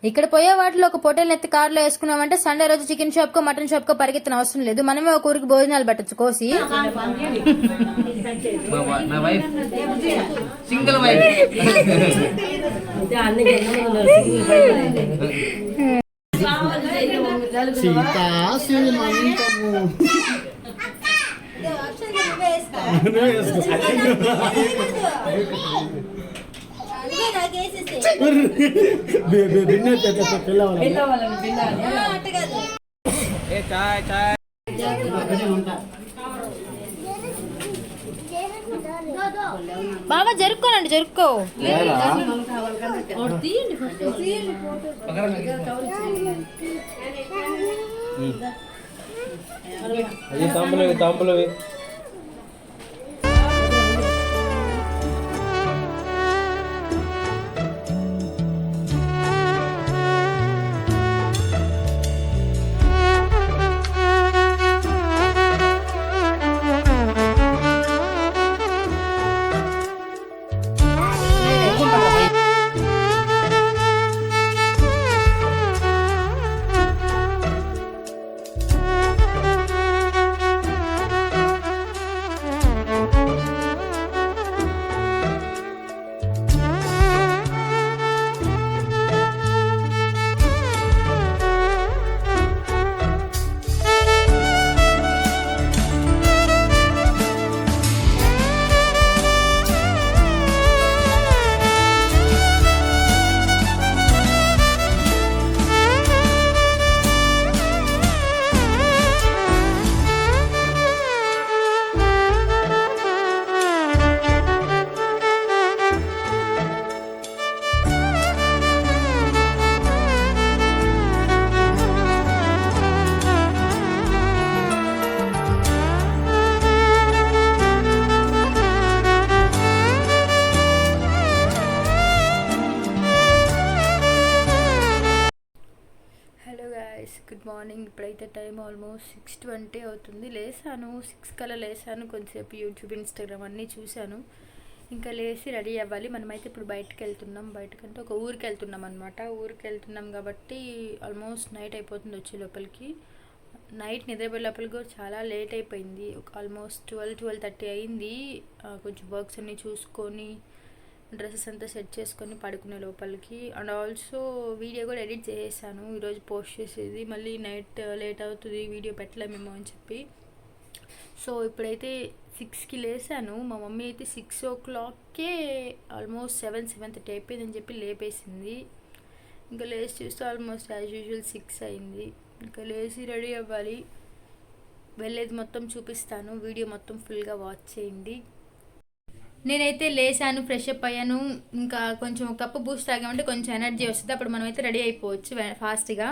ఇక్కడ పోయే వాటిలో ఒక పొటేల్ ఎత్తి కారులో వేసుకున్నామంటే సండే రోజు చికెన్ షాప్ కో మటన్ షాప్ కో పరిగెత్తిన అవసరం లేదు. మనమే ఒక ఊరికి భోజనాలు పెట్టచ్చు కోసి. బాబా జరుపుకోనండి, జరుపుకో. తాంబులవి గుడ్ మార్నింగ్. ఇప్పుడైతే టైం ఆల్మోస్ట్ 6:20 అవుతుంది. లేసాను 6 కల్లా లేసాను. కొంచెంసేపు యూట్యూబ్, ఇన్స్టాగ్రామ్ అన్నీ చూశాను. ఇంకా లేచి రెడీ అవ్వాలి. మనమైతే ఇప్పుడు బయటకు వెళ్తున్నాం. బయటకంటే ఒక ఊరికి వెళ్తున్నాం అనమాట. ఊరికి వెళ్తున్నాం కాబట్టి ఆల్మోస్ట్ నైట్ అయిపోతుంది వచ్చే లోపలికి. నైట్ నిద్రపోయే లోపలికి కూడా చాలా లేట్ అయిపోయింది. ఒక ఆల్మోస్ట్ 12-12:30 అయింది. కొంచెం వర్క్స్ అన్నీ చూసుకొని డ్రెస్సెస్ అంతా సెట్ చేసుకొని పడుకునే లోపలికి. అండ్ ఆల్సో వీడియో కూడా ఎడిట్ చేసేసాను. ఈరోజు పోస్ట్ చేసేది మళ్ళీ నైట్ లేట్ అవుతుంది, వీడియో పెట్టలేమేమో అని చెప్పి. సో ఇప్పుడైతే 6కి లేసాను. మా మమ్మీ అయితే 6 o'clockకే ఆల్మోస్ట్ 7-7:30 అయిపోయిందని చెప్పి లేపేసింది. ఇంకా లేచి చూస్తే ఆల్మోస్ట్ యాజ్ యూజువల్ 6 అయింది. ఇంకా లేచి రెడీ అవ్వాలి. వెళ్ళేది మొత్తం చూపిస్తాను. వీడియో మొత్తం ఫుల్గా వాచ్ చేయండి. నేనైతే లేసాను, ఫ్రెష్ అప్ అయ్యాను. ఇంకా కొంచెం ఒక కప్పు బూస్ట్ తాగామంటే కొంచెం ఎనర్జీ వస్తుంది. అప్పుడు మనం అయితే రెడీ అయిపోవచ్చు ఫాస్ట్గా.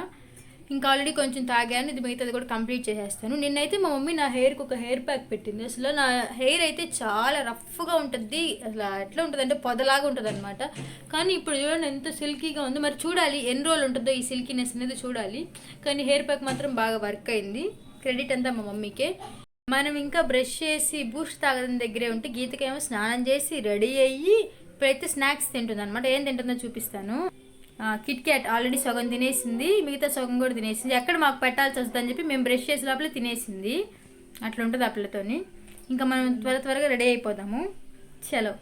ఇంకా ఆల్రెడీ కొంచెం తాగాను. ఇది మిగతాది కూడా కంప్లీట్ చేసేస్తాను. నిన్నైతే మా మమ్మీ నా హెయిర్కి ఒక హెయిర్ ప్యాక్ పెట్టింది. అసలు నా హెయిర్ అయితే చాలా రఫ్గా ఉంటుంది. అసలు ఎట్లా ఉంటుంది అంటే పొదలాగా ఉంటుంది అనమాట. కానీ ఇప్పుడు చూడండి ఎంత సిల్కీగా ఉంది. మరి చూడాలి ఎన్ని రోజులు ఉంటుందో ఈ సిల్కీనెస్ అనేది చూడాలి. కానీ హెయిర్ ప్యాక్ మాత్రం బాగా వర్క్ అయింది. క్రెడిట్ అంతా మా మమ్మీకే. మనం ఇంకా బ్రష్ చేసి బూస్ట్ తాగడం దగ్గరే ఉంటే గీతకేమో స్నానం చేసి రెడీ అయ్యి ఇప్పుడైతే స్నాక్స్ తింటుంది అనమాట. ఏం తింటుందో చూపిస్తాను. కిట్ క్యాట్ ఆల్రెడీ సగం తినేసింది, మిగతా సగం కూడా తినేసింది. ఎక్కడ మాకు పెట్టాల్సి వస్తుందని చెప్పి మేము బ్రష్ చేసే లోపల తినేసింది. అట్లా ఉంటుంది ఆ పిల్లతోని. ఇంకా మనం త్వరగా రెడీ అయిపోదాము. చలో.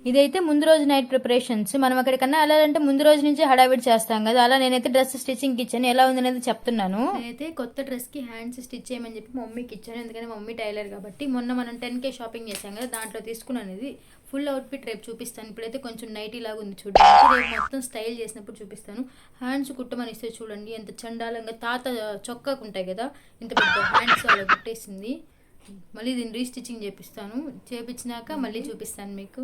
ఇదైతే ముందు రోజు నైట్ ప్రిపరేషన్స్. మనం అక్కడికన్నా వెళ్ళాలంటే ముందు రోజు నుంచి హడావిడి చేస్తాం కదా. అలా నేనైతే డ్రెస్ స్టిచ్చింగ్కి ఇచ్చాను. ఎలా ఉందనేది చెప్తున్నాను. నేనైతే కొత్త డ్రెస్కి హ్యాండ్స్ స్టిచ్ చేయమని చెప్పి మమ్మీకి ఇచ్చాను. ఎందుకంటే మమ్మీ టైలర్ కాబట్టి. మొన్న మనం 10K షాపింగ్ చేసాం కదా, దాంట్లో తీసుకున్నాను. ఇది ఫుల్ అవుట్ఫిట్ రేపు చూపిస్తాను. ఇప్పుడైతే కొంచెం నైటీ లాగా ఉంది చూడండి. రేపు మొత్తం స్టైల్ చేసినప్పుడు చూపిస్తాను. హ్యాండ్స్ కుట్టమని ఇస్తే చూడండి ఎంత చండాలంగా తాత చొక్కాకు ఉంటాయి కదా, ఇంత పెద్ద హ్యాండ్స్ అలా కుట్టేసింది. మళ్ళీ దీన్ని రీస్టిచ్చింగ్ చేపించినాక మళ్ళీ చూపిస్తాను మీకు.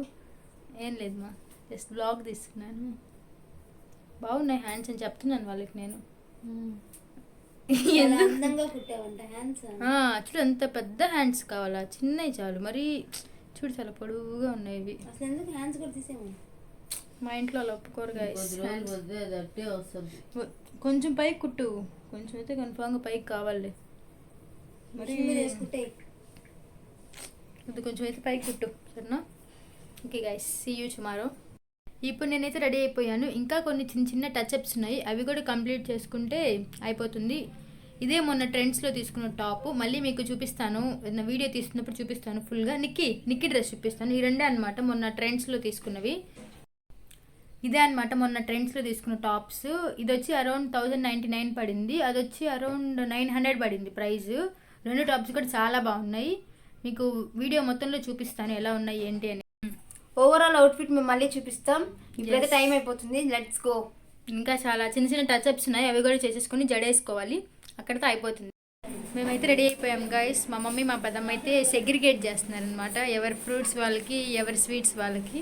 ఏం లేదు మా, జస్ట్ బ్లాగ్ తీస్తున్నాను. బాగున్నాయి హ్యాండ్స్ అని చెప్తున్నాను వాళ్ళకి నేను. చూడు ఎంత పెద్ద హ్యాండ్స్ కావాలా, చిన్నవి చాలు. మరి చూడు చాలా పొడవుగా ఉన్నాయి ఇవి. మా ఇంట్లో అలా ఒప్పుకోరుగా. కొంచెం పైకి కుట్టు, కొంచెం అయితే కన్ఫామ్గా పైకి కావాలి. మరి ఇది కొంచెం అయితే పైకి కుట్టు సరేనా. Okay guys, see you tomorrow. ఇప్పుడు నేనైతే రెడీ అయిపోయాను. ఇంకా కొన్ని చిన్న చిన్న టచ్అప్స్ ఉన్నాయి, అవి కూడా కంప్లీట్ చేసుకుంటే అయిపోతుంది. ఇదే మొన్న ట్రెండ్స్లో తీసుకున్న టాప్, మళ్ళీ మీకు చూపిస్తాను, వీడియో తీస్తున్నప్పుడు చూపిస్తాను ఫుల్గా. నిక్కీ డ్రెస్ చూపిస్తాను. ఈ రెండే అనమాట మొన్న ట్రెండ్స్లో తీసుకున్నవి. ఇదే అనమాట మొన్న ట్రెండ్స్లో తీసుకున్న టాప్స్. ఇది వచ్చి అరౌండ్ 1099 పడింది, అది వచ్చి అరౌండ్ 900 పడింది ప్రైస్. రెండు టాప్స్ కూడా చాలా బాగున్నాయి. మీకు వీడియో మొత్తంలో చూపిస్తాను ఎలా ఉన్నాయి ఏంటి అని. ఓవరాల్ అవుట్ఫిట్ మేము మళ్ళీ చూపిస్తాం. ఇప్పుడైతే టైం అయిపోతుంది, లెట్స్ గో. ఇంకా చాలా చిన్న చిన్న టచ్అప్స్ ఉన్నాయి, అవి కూడా చేసేసుకొని జడేసుకోవాలి, అక్కడితో అయిపోతుంది. మేమైతే రెడీ అయిపోయాం గైస్. మా మమ్మీ మా పెద్దమ్మ అయితే సెగ్రిగేట్ చేస్తున్నారు అనమాట, ఎవరి ఫ్రూట్స్ వాళ్ళకి ఎవరి స్వీట్స్ వాళ్ళకి.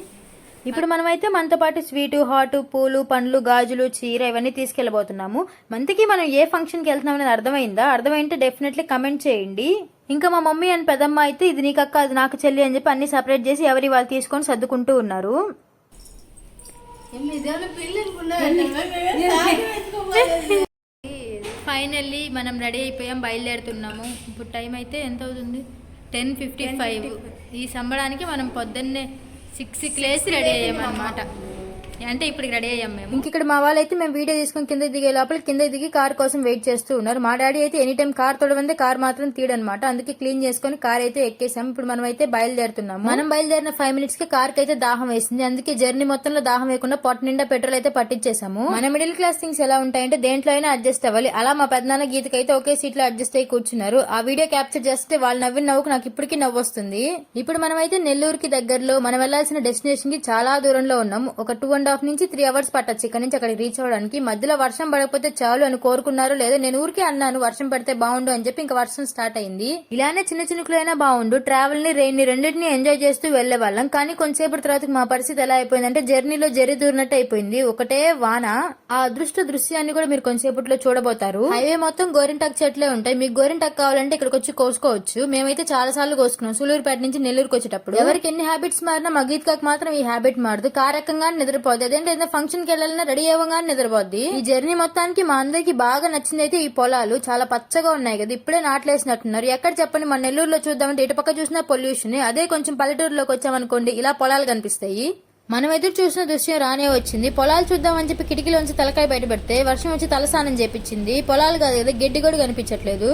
ఇప్పుడు మనమైతే మనతో పాటు స్వీటు, హాట్, పూలు, పండ్లు, గాజులు, చీర ఇవన్నీ తీసుకెళ్ళబోతున్నాము. మంత్కి మనం ఏ ఫంక్షన్కి వెళ్తున్నాం అనేది అర్థమైందా? అర్థమైంటే డెఫినెట్లీ కమెంట్ చేయండి. ఇంకా మా మమ్మీ అండ్ పెద్దమ్మ అయితే ఇది నీకు అక్క అది నాకు చెల్లి అని చెప్పి అన్ని సపరేట్ చేసి ఎవరి వాళ్ళు తీసుకొని సర్దుకుంటూ ఉన్నారు. ఫైనల్లీ మనం రెడీ అయిపోయాం, బయలుదేరుతున్నాము. ఇప్పుడు టైం అయితే ఎంత అవుతుంది? 10:55. ఈ సంబడానికి మనం పొద్దున్నే 6కి లేసి రెడీ అయ్యామన్నమాట. అంటే ఇప్పుడు రెడీ అయ్యాం మేము. ఇంక ఇక్కడ మా వాళ్ళైతే మేము వీడియో తీసుకుని కింద దిగే లోపల కింద దిగి కార్ కోసం వెయిట్ చేస్తూ ఉన్నారు. మా డాడీ అయితే ఎనీ టైం కార్ తోడవందే కార్ మాత్రం తీయడనమాట, అందుకే క్లీన్ చేసుకుని కార్ అయితే ఎక్కేసాం. ఇప్పుడు మనం అయితే బయలుదేరుతున్నాము. మనం బయలుదేరిన 5 minutes కి కార్ కి అయితే దాహం వేసింది, అందుకే జర్నీ మొత్తంలో దాహం వేయకుండా పొట్ట నిండా పెట్రోల్ అయితే పట్టించేసాము. మన మిడిల్ క్లాస్ థింగ్స్ ఎలా ఉంటాయంటే దేంట్లో అయినా అడ్జస్ట్ అవ్వాలి. అలా మా పెద్దనాన్న గీతకి అయితే ఒకే సీట్ లో అడ్జస్ట్ అయ్యి కూర్చున్నారు. ఆ వీడియో క్యాప్చర్ చేస్తే వాళ్ళు నవ్విన నవ్వుకు నాకు ఇప్పటికీ నవ్వు వస్తుంది. ఇప్పుడు మనం అయితే నెల్లూరుకి దగ్గరలో మనం వెళ్లాల్సిన డెస్టినేషన్ కి చాలా దూరంలో ఉన్నాం. ఒక 2.5 నుంచి 3 hours పట్టచ్చు ఇక్కడ నుంచి అక్కడికి రీచ్ అవడానికి. మధ్యలో వర్షం పడకపోతే చాలు అని కోరుకున్నారు, లేదా నేను ఊరికే అన్నాను వర్షం పడితే బాగుండు అని చెప్పి ఇంకా వర్షం స్టార్ట్ అయింది. ఇలానే చిన్న చినుకులైనా బాగుండు, ట్రావెల్ ని రెయిన్ ని రెండింటిని ఎంజాయ్ చేస్తూ వెళ్లే వాళ్ళం. కానీ కొంతసేపటి తర్వాత మా పరిస్థితి ఎలా అయిపోయిందంటే జర్నీలో జరి దూరినట్టు అయిపోయింది. ఒకటే వాన. ఆ అదృష్ట దృశ్యాన్ని కూడా మీరు కొంతసేపట్లో చూడబోతారు. హైవే మొత్తం గోరింటాకు చెట్లే ఉంటాయి. మీకు గోరింటాకు కావాలంటే ఇక్కడికి వచ్చి కోసుకోవచ్చు. మేమైతే చాలా సార్లు కోసుకున్నాం సూలూరుపేట నుంచి నెల్లూరుకి వచ్చేటప్పుడు. ఎవరికి ఎన్ని హ్యాబిట్స్ మారినా మా గీతకాకు మాత్రం ఈ హ్యాబిట్ మారదు. కార్ ఎక్కంగానే నిద్రపోదు, అదేంటే ఫంక్షన్ కి వెళ్ళాలన్నా రెడీ అవ్వగానే నిద్రపోద్ది. ఈ జర్నీ మొత్తానికి మా అందరికి బాగా నచ్చింది అయితే ఈ పొలాలు చాలా పచ్చగా ఉన్నాయి కదా, ఇప్పుడే నాట్లేసినట్టున్నారు. ఎక్కడ చెప్పండి, మన నెల్లూరులో చూద్దామంటే ఇటు పక్క చూసినా పొల్యూషన్, అదే కొంచెం పల్లెటూరులోకి వచ్చామనుకోండి ఇలా పొలాలు కనిపిస్తాయి. మనం ఎదురు చూసిన దృశ్యం రానే వచ్చింది. పొలాలు చూద్దామని చెప్పి కిటికీలోంచి తలకాయ బయట పెడితే వర్షం వచ్చి తలస్నానం చేపించింది. పొలాలు కాదు కదా, గడ్డి కూడా కనిపించట్లేదు.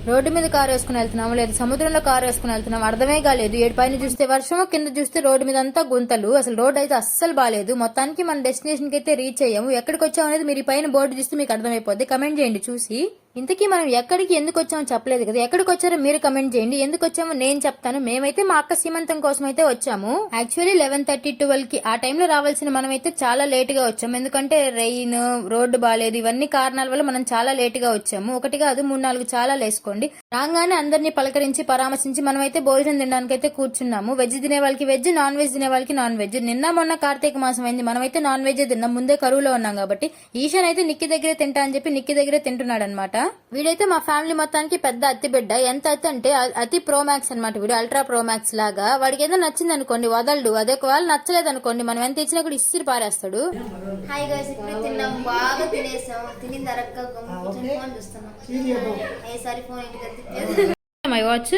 రోడ్డు మీద కారు వేసుకుని వెళ్తున్నాము లేదా సముద్రంలో కారు వేసుకుని వెళ్తున్నాము అర్థమే కాలేదు. ఏడు పైన చూస్తే వర్షము, కింద చూస్తే రోడ్డు మీద అంతా గుంతలు. అసలు రోడ్డు అయితే అస్సలు బాలేదు. మొత్తానికి మన డెస్టినేషన్ కి అయితే రీచ్ అయ్యాము. ఎక్కడికి వచ్చాము అనేది మీరు ఈ పైన బోర్డు చూస్తే మీకు అర్థమైపోద్ది. కమెంట్ చేయండి చూసి. ఇంతకీ మనం ఎక్కడికి ఎందుకు వచ్చామో చెప్పలేదు కదా, ఎక్కడికి వచ్చారో మీరు కమెంట్ చేయండి. ఎందుకు వచ్చామో నేను చెప్తాను. మేమైతే మా అక్క సీమంతం కోసం అయితే వచ్చాము. యాక్చువల్లీ 11:30, 12కి ఆ టైంలో రావాల్సిన మనం అయితే చాలా లేట్ గా వచ్చాము. ఎందుకంటే రెయిన్, రోడ్డు బాగాలేదు, ఇవన్నీ కారణాల వల్ల మనం చాలా లేట్ గా వచ్చాము. ఒకటి కాదు 3-4 చాలా లేసుకోండి. రాగానే అందరినీ పలకరించి పరామర్శించి మనం అయితే భోజనం తినడానికి అయితే కూర్చున్నాము. వెజ్ తినే వాళ్ళకి వెజ్, నాన్ వెజ్ తినే వాళ్ళకి నాన్ వెజ్. నిన్న మొన్న కార్తీక మాసం అయింది, మనమైతే నాన్ వెజ్ తిన్నాం, ముందే కరువులో ఉన్నాం కాబట్టి. ఈశాన్ అయితే నిక్కి దగ్గరే తింటా అని చెప్పి నిక్కి దగ్గరే తింటున్నాడు అనమాట. వీడైతే మా ఫ్యామిలీ మొత్తానికి పెద్ద అతి బిడ్డ. ఎంత అతి అంటే అతి ప్రోమాక్స్ అనమాట. వీడు అల్ట్రా ప్రోమాక్స్ లాగా. వాడికి ఏదో నచ్చింది అనుకోండి వదలడు, అదే ఒకవేళ నచ్చలేదు అనుకోండి మనం ఎంత ఇచ్చినా కూడా ఇసిరి పారేస్తాడు. హాయ్ గైస్, ఇప్పుడు తిన్నాం, బాగా తినేసాం. తిని దరక్క ఫోన్ చూస్తున్నాం. ఏసారి ఫోన్ ఇంటికి మై వాచ్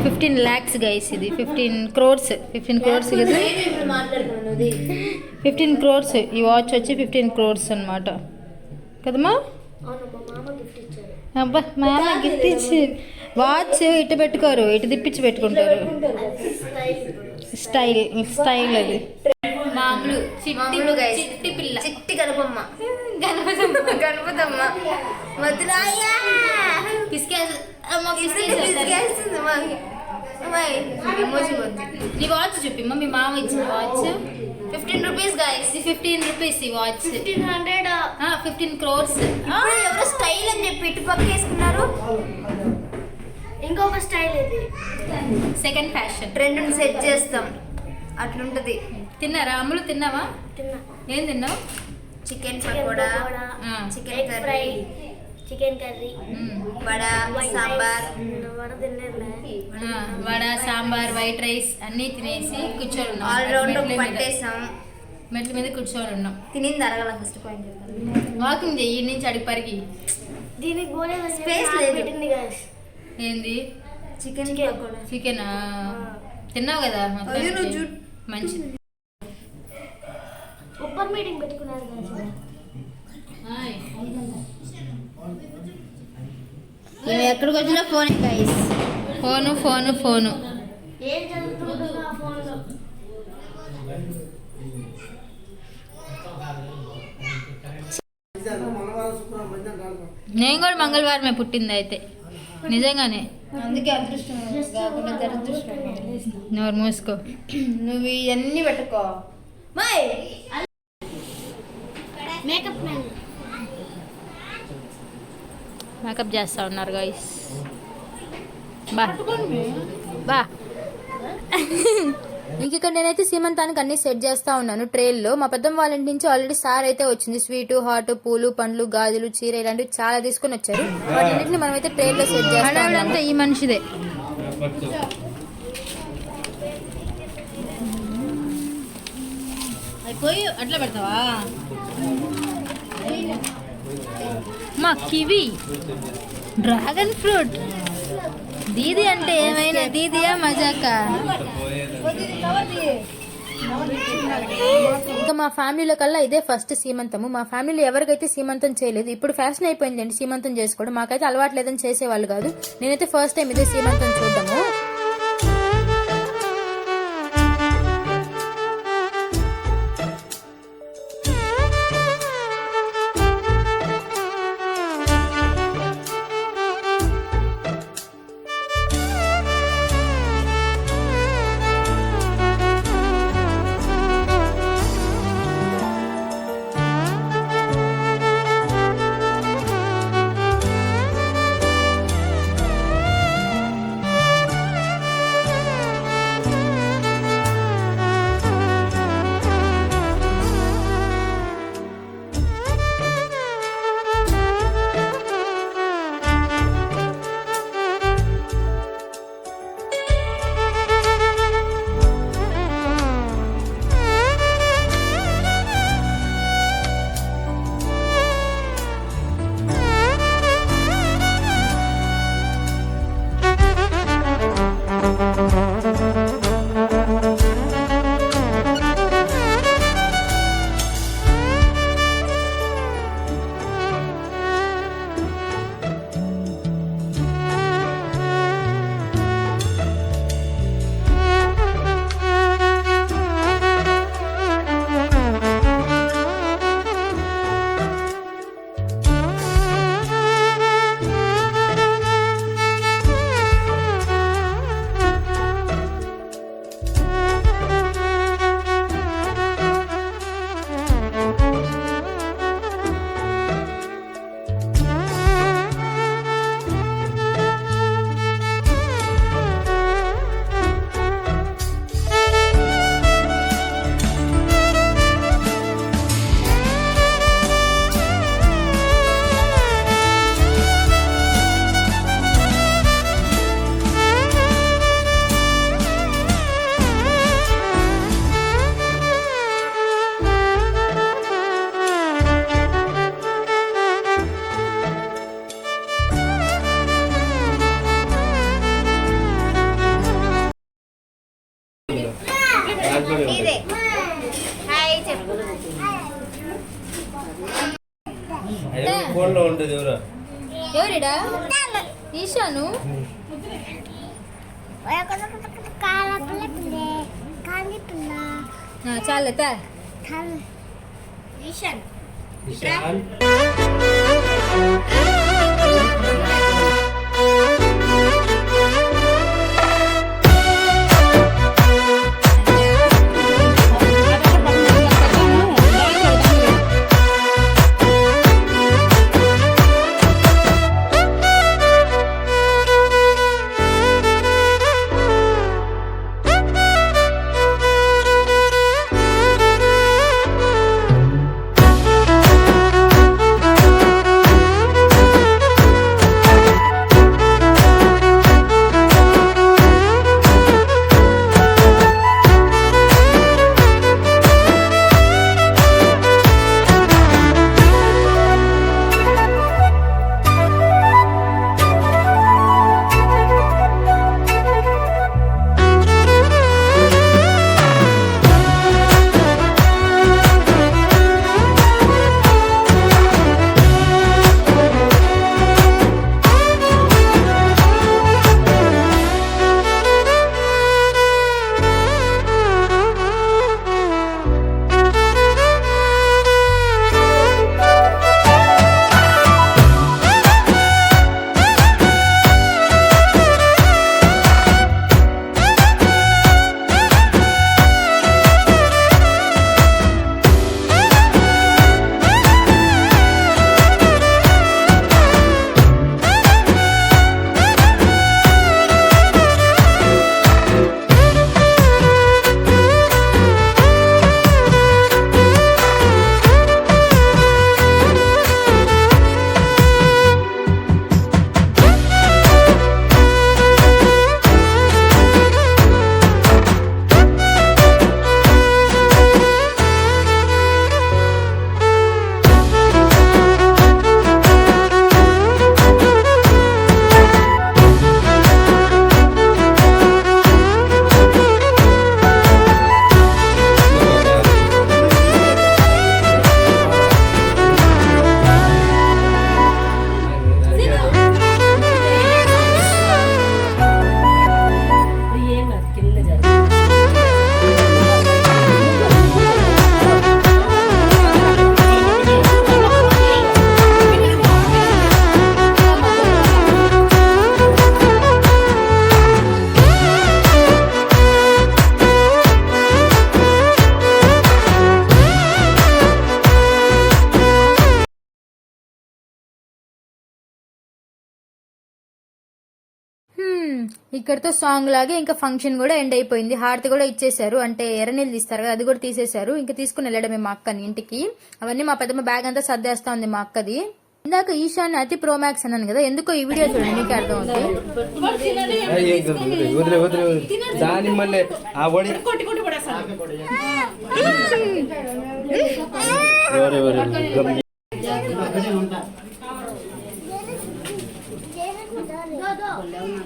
15 lakhs గైస్, ఇది 15 crores. 15 crores కదా, 15 crores. ఈ వాచ్ వచ్చి 15 crores అనమాట కదమ్మా. అబ్బా మా అమ్మ గిఫ్ట్ ఇచ్చి వాచ్ ఇటు పెట్టుకోరు, ఇటు తిప్పించి పెట్టుకుంటారు. స్టైల్ స్టైల్ అది. మామూలు చిట్టి పిల్ల, చిట్టి గణపమ్మ, గణపతమ్మ ఈ వాచ్ చూపిమ్మా, మీ మామ ఇచ్చిన వాచ్ 15 rupees గైస్. 15 rupees ఈ వాచ్. 1500 15 crores. ఎవరో స్టైల్ అని చెప్పి ఇటు పక్క వేసుకున్నారు. ఇంకొక స్టైల్ ఇది, సెకండ్ ఫ్యాషన్. ట్రెండ్ సెట్ చేస్తాం అట్లుంటది. తిన్నారా అమ్ములు? తిన్నావా? తిన్నా. ఏం తిన్నావు? Chicken pakoda, chicken fry, chicken curry, vada, sambar. Vada, sambar, white rice అన్నీ తినేసి కూర్చొని ఉన్నాం. ఆల్ రౌండ్ పట్టేసాం. మెట్ల మీద కూర్చొని ఉన్నాం. తినింది అరగల ఫస్ట్ పాయింట్. వాకింగ్ చెయ్యి నుంచి అడిగి పరిగి. దీనికి స్పేస్ లేదు. ఏంది? చికెన్ చికెనా తిన్నావు కదా మంచిది. మీటింగ్ పెట్టుకున్నారు కదా. మేము ఎక్కడికి వచ్చినా phone guys. Phone phone phone. ఏం చదువుతుందో ఆ ఫోన్లో. నేను కూడా మంగళవారమే పుట్టింది అయితే నిజంగానే. అందుకే అదృష్టం కాకుండా దురదృష్టం. నోరు మూసుకో. నువ్వు ఇవన్నీ పెట్టుకో. My makeup man. మేకప్ చేస్తా ఉన్నారు గైస్. బా బా. ఇంక ఇక్కడ నేనైతే సీమంతానికి అన్ని సెట్ చేస్తా ఉన్నాను ట్రేల్లో. మా పెద్దమ్మ వాళ్ళ ఇంటి నుంచి ఆల్రెడీ సార్ అయితే వచ్చింది. స్వీట్, హాట్, పూలు, పండ్లు, గాజులు, చీర ఇలాంటివి చాలా తీసుకొని వచ్చారు. వాటిన్నింటిని మనమైతే ట్రేల్లో సెట్ చేస్తాం. అంతా ఈ మనిషిదే. అయిపోయి అట్లా పెడతావా? మా కివి, డ్రాగన్ ఫ్రూట్. దీది అంటే ఏమైనా దీదియా మజాకా? ఇంకా మా ఫ్యామిలీలో కల్లా ఇదే ఫస్ట్ సీమంతము. మా ఫ్యామిలీలో ఎవరికైతే సీమంతం చేయలేదు. ఇప్పుడు ఫ్యాషన్ అయిపోయింది అండి సీమంతం చేసుకోవడం. మాకైతే అలవాటు లేదని చేసేవాళ్ళు కాదు. నేనైతే ఫస్ట్ టైం ఇదే సీమంతం చూడటము. ఎవరిడా ఈశాను చాలత ఈశాన్ ఇక్కడతో సాంగ్ లాగే ఇంకా ఫంక్షన్ కూడా ఎండ్ అయిపోయింది. హారతి కూడా ఇచ్చేసారు, అంటే ఎర్రనీళ్ళు తీస్తారు కదా, అది కూడా తీసేశారు. ఇంకా తీసుకుని వెళ్ళడమే మా అక్కని ఇంటికి. అవన్నీ మా పెద్దమ్మ బ్యాగ్ అంతా సర్దేస్తా ఉంది మా అక్కది. ఇందాక ఈశాన్ అతి ప్రోమాక్స్ అన్నాను కదా, ఎందుకో ఈ వీడియో చూడండి మీకు అర్థం అవుతుంది.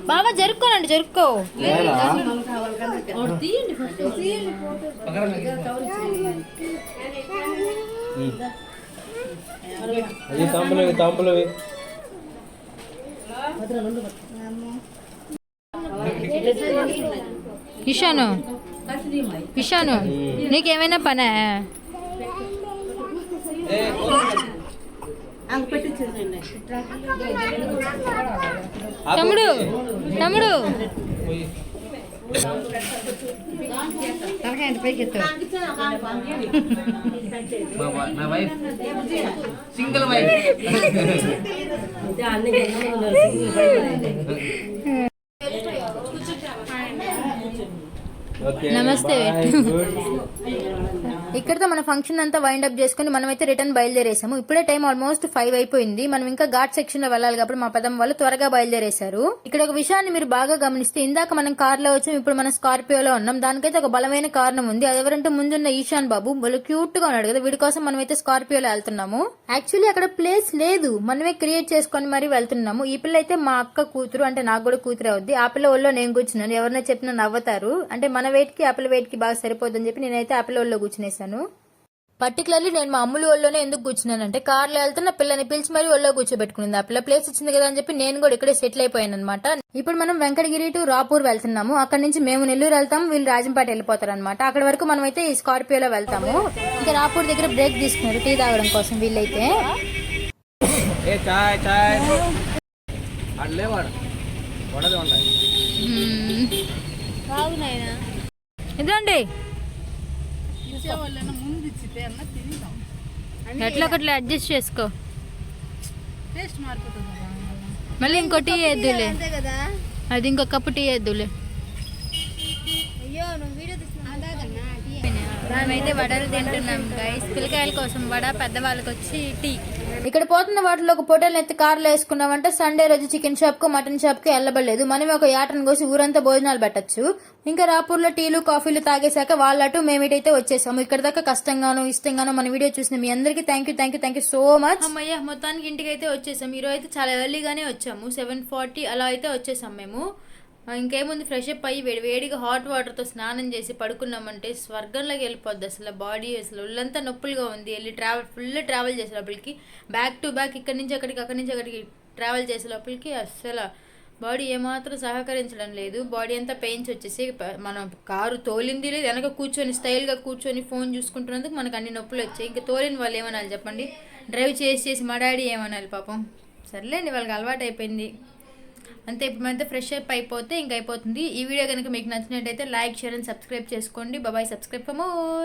బాబా జరుపుకోనండి, జరుపుకో. ఇషాను ఇషాను నీకేమైనా పనా? తమ్ముడు తమ్ముడు సింగిల్ వైఫ్ నమస్తే. ఇక్కడతో మన ఫంక్షన్ అంతా వైండ్ అప్ చేసుకుని మనమైతే రిటర్న్ బయలుదేరేసాము. ఇప్పుడే టైం ఆల్మోస్ట్ 5 అయిపోయింది. మనం ఇంకా ఘాట్ సెక్షన్ లో వెళ్ళాలి కాబట్టి మా పెద్దమ్మ వాళ్ళు త్వరగా బయలుదేరేశారు. ఇక్కడ ఒక విషయాన్ని మీరు బాగా గమనిస్తే, ఇందాక మనం కార్ లో వచ్చాం, ఇప్పుడు మనం స్కార్పియోలో ఉన్నాం. దానికైతే ఒక బలమైన కారణం ఉంది. అది ఎవరంటే ముందున్న ఈశాన్ బాబు వాళ్ళు క్యూట్ గా ఉన్నాడు కదా, వీడి కోసం మనమైతే స్కార్పియోలో వెళ్తున్నాము. యాక్చువల్లీ అక్కడ ప్లేస్ లేదు, మనమే క్రియేట్ చేసుకుని మరీ వెళ్తున్నాము. ఈ పిల్ల అయితే మా అక్క కూతురు, అంటే నాకు కూడా కూతురు అవుద్ది. ఆ పిల్ల ఒళ్ళో నేను కూర్చున్నాను. ఎవరైనా చెప్పినా నవ్వుతారు, అంటే మన వెయిట్ కి ఆ పిల్ల వెయిట్ కి బాగా సరిపోతుందని చెప్పి నేనైతే ఆ పిల్ల ఒళ్ళో కూర్చునేసాను. పర్టికులర్లీ నేను మా అమ్ములు ఒళ్ళోనే ఎందుకు కూర్చున్నానంటే, కార్లో వెళ్తున్న పిల్లని పిలిచి మరీ ఒళ్ళో కూర్చోబెట్టుకునింది. ఆ పిల్ల ప్లేస్ ఇచ్చింది కదా అని చెప్పి నేను కూడా ఇక్కడే సెటిల్ అయిపోయాను అనమాట. ఇప్పుడు మనం వెంకటగిరి టు రాపూర్ వెళ్తున్నాము. అక్కడ నుంచి మేము నెల్లూరు వెళ్తాము, వీళ్ళు రాజంపేట వెళ్ళిపోతారు అనమాట. అక్కడ వరకు మనం అయితే ఈ స్కార్పియోలో వెళ్తాము. ఇంకా రాపూర్ దగ్గర బ్రేక్ తీసుకున్నారు టీ తాగడం కోసం వీళ్ళైతే. ఇదండి ఎట్లా ఒకట్లా అడ్జస్ట్ చేసుకో, మళ్ళీ ఇంకో టీ వేద్దులే, అది ఇంకో కప్పు టీ వేద్దులే. మేమైతే వడలు తింటున్నాం గైస్, పిల్లకాయల కోసం వడ, పెద్దవాళ్ళకి వచ్చి టీ. ఇక్కడ పోతున్న వాటిలో ఒక పొటేల్ ఎత్తి కార్లో వేసుకున్నామంటే సండే రోజు చికెన్ షాప్ కు మటన్ షాప్ కి వెళ్ళబడలేదు. మనమే ఒక యాటను కోసి ఊరంతా భోజనాలు పెట్టచ్చు. ఇంకా రాపూర్ లో టీలు కాఫీలు తాగేశాక వాళ్ళటు మేమిటైతే వచ్చేసాము. ఇక్కడ దాకా కష్టంగాను ఇష్టంగాను మన వీడియో చూసిన మీ అందరికి థ్యాంక్ యూ సో మచ్. అమ్మయ్య మొత్తానికి ఇంటికి అయితే వచ్చేసాం. ఈ రోజు అయితే చాలా ఎర్లీగానే వచ్చాము, 7:40 అలా అయితే వచ్చేసాం మేము. ఇంకేముంది, ఫ్రెష్ అప్ అయ్యి వేడిగా హాట్ వాటర్తో స్నానం చేసి పడుకున్నామంటే స్వర్గంలోకి వెళ్ళిపోద్ది. అసలు బాడీ అసలు ఒళ్ళంతా నొప్పులుగా ఉంది. వెళ్ళి ఫుల్ ట్రావెల్ చేసే లోపలికి, బ్యాక్ టు బ్యాక్ ఇక్కడి నుంచి అక్కడికి ట్రావెల్ చేసే లోపలికి అసలు బాడీ ఏమాత్రం సహకరించడం లేదు. బాడీ అంతా పెయిన్స్ వచ్చేసి, మనం కారు తోలింది లేదు, వెనక కూర్చొని స్టైల్గా కూర్చొని ఫోన్ చూసుకుంటున్నందుకు మనకు అన్ని నొప్పులు వచ్చాయి. ఇంకా తోలిన వాళ్ళు ఏమనాలి చెప్పండి, డ్రైవ్ చేసి మా డాడీ ఏమనాలి పాపం. సర్లేండి, వాళ్ళకి అలవాటు అయిపోయింది అంతే. ఇప్పుడు మనతో ఫ్రెష్ అప్ అయిపోతే ఇంక అయిపోతుంది. ఈ వీడియో కనుక మీకు నచ్చినట్టయితే లైక్, షేర్ అండ్ సబ్స్క్రైబ్ చేసుకోండి. బాబాయ్, సబ్స్క్రైబ్ ఫర్ మోర్.